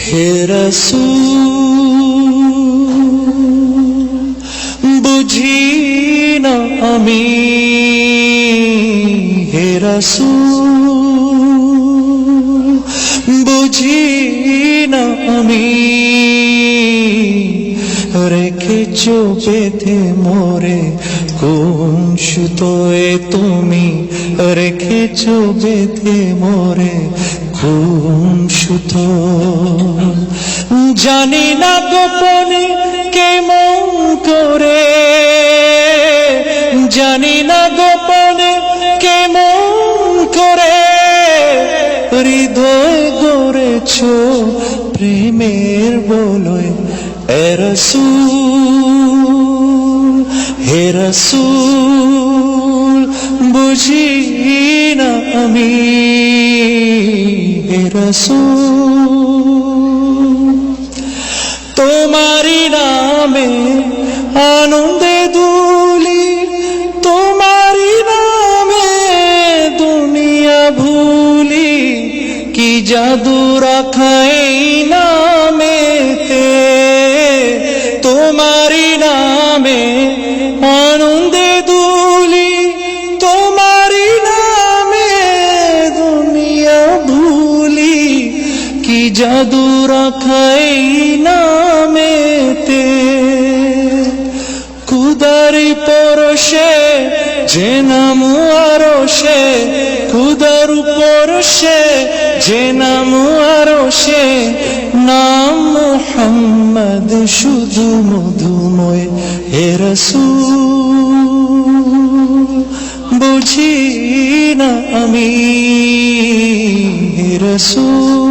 হে রাসূল বুঝি না আমি, হে রাসূল বুঝি না আমি, রেখেছো বেঁধে মোরে কোন সুতোয় তুমি, রেখেছো বেঁধে মোরে কোন সুতো। জানি না গোপনে কেমন করে, জানি না গোপনে কেমন করে হৃদয় গড়েছো প্রেমের বলয়। হে রাসূল, হে রাসূল বুঝি না আমি, হে রাসূল তোমারি নামে আনন্দে দুলি, তোমারি নামে দুনিয়া ভুলি, কি জাদু রাখা এই নামেতে, তোমারি নামে আনন্দে দুলি, তোমারি নামে দুনিয়া ভুলি, কি জাদু রাখা এই নামেতে। খুদারি পরশে যে নাম আরশে, খুদার পরশে যে নাম আরশে, নাম মুহাম্মদ শুধু মধুময়। হে রাসূল বুঝি না আমি, হে রাসূল